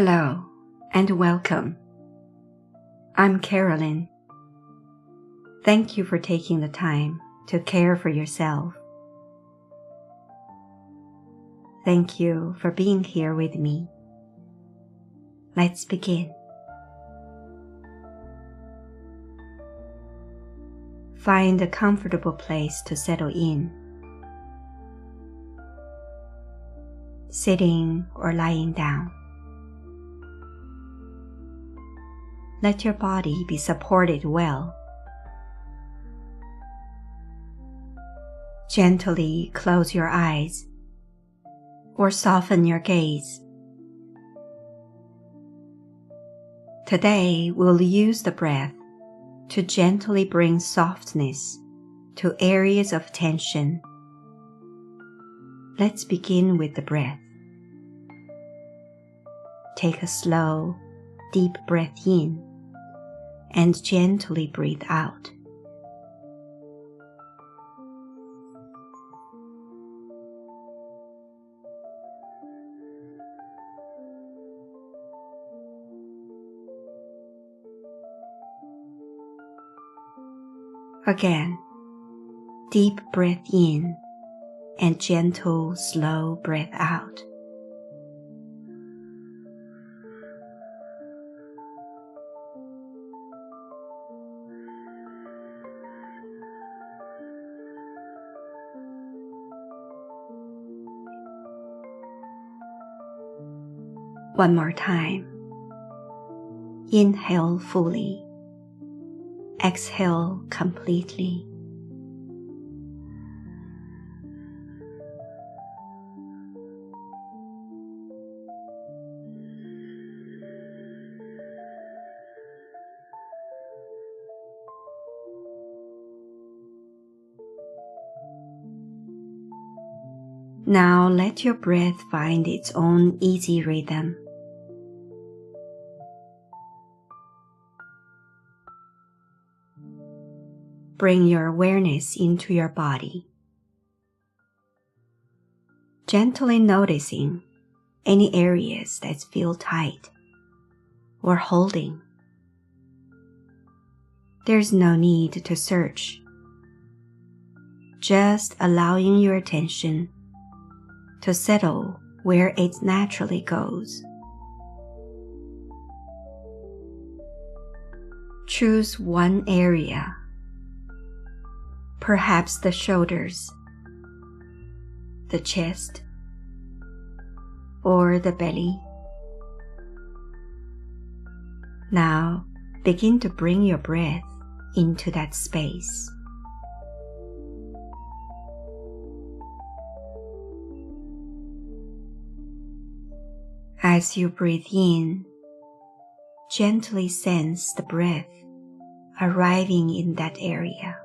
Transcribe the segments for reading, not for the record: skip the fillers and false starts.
Hello and welcome. I'm Carolyn. Thank you for taking the time to care for yourself. Thank you for being here with me. Let's begin. Find a comfortable place to settle in. Sitting or lying down. Let your body be supported well. Gently close your eyes or soften your gaze. Today we'll use the breath to gently bring softness to areas of tension. Let's begin with the breath. Take a slow, deep breath in and gently breathe out. Again, deep breath in and gentle, slow breath out. One more time. Inhale fully. Exhale completely. Now let your breath find its own easy rhythm. Bring your awareness into your body, gently noticing any areas that feel tight or holding. There's no need to search, just allowing your attention to settle where it naturally goes. Choose one area, perhaps the shoulders, the chest, or the belly. Now begin to bring your breath into that space. As you breathe in, gently sense the breath arriving in that area.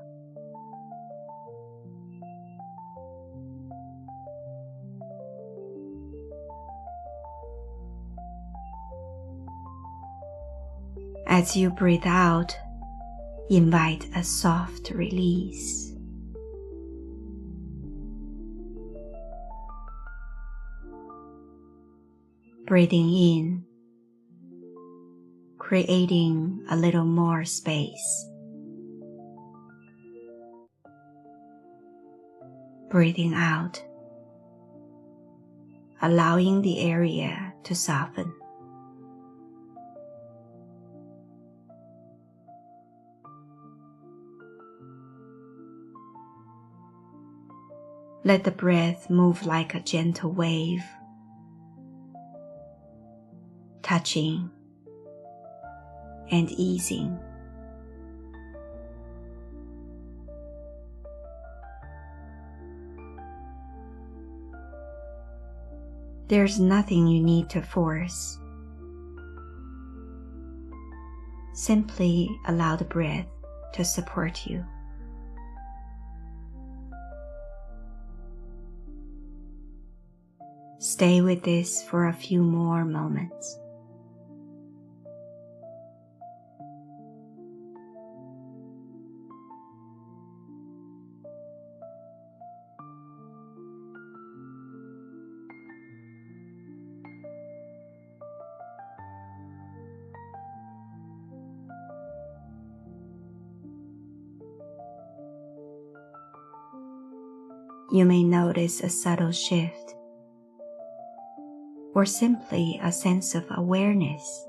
As you breathe out, invite a soft release. Breathing in, creating a little more space. Breathing out, allowing the area to soften. Let the breath move like a gentle wave, touching and easing. There's nothing you need to force. Simply allow the breath to support you. Stay with this for a few more moments. you may notice a subtle shift or simply a sense of awareness.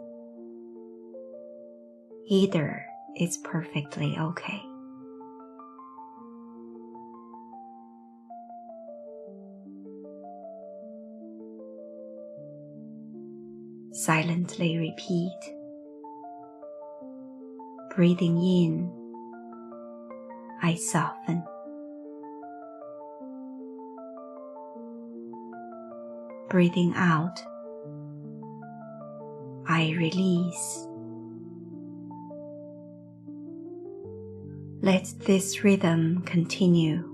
Either is perfectly okay. Silently repeat, breathing in, I soften. Breathing out, I release. Let this rhythm continue.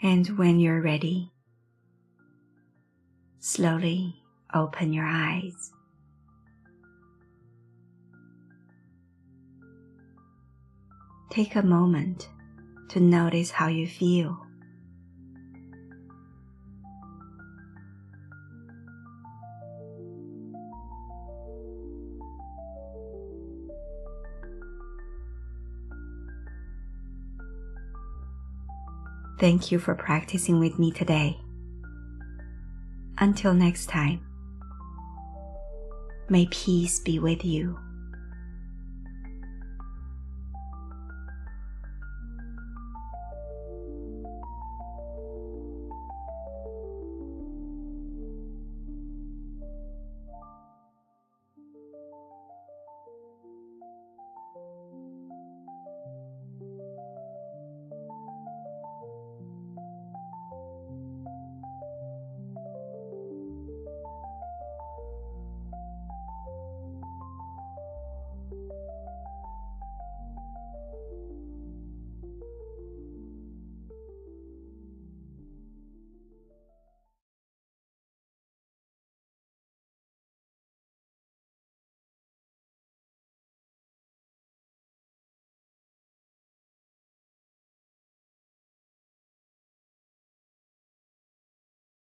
And when you're ready, slowly open your eyes. Take a moment to notice how you feel. Thank you for practicing with me today. Until next time, may peace be with you.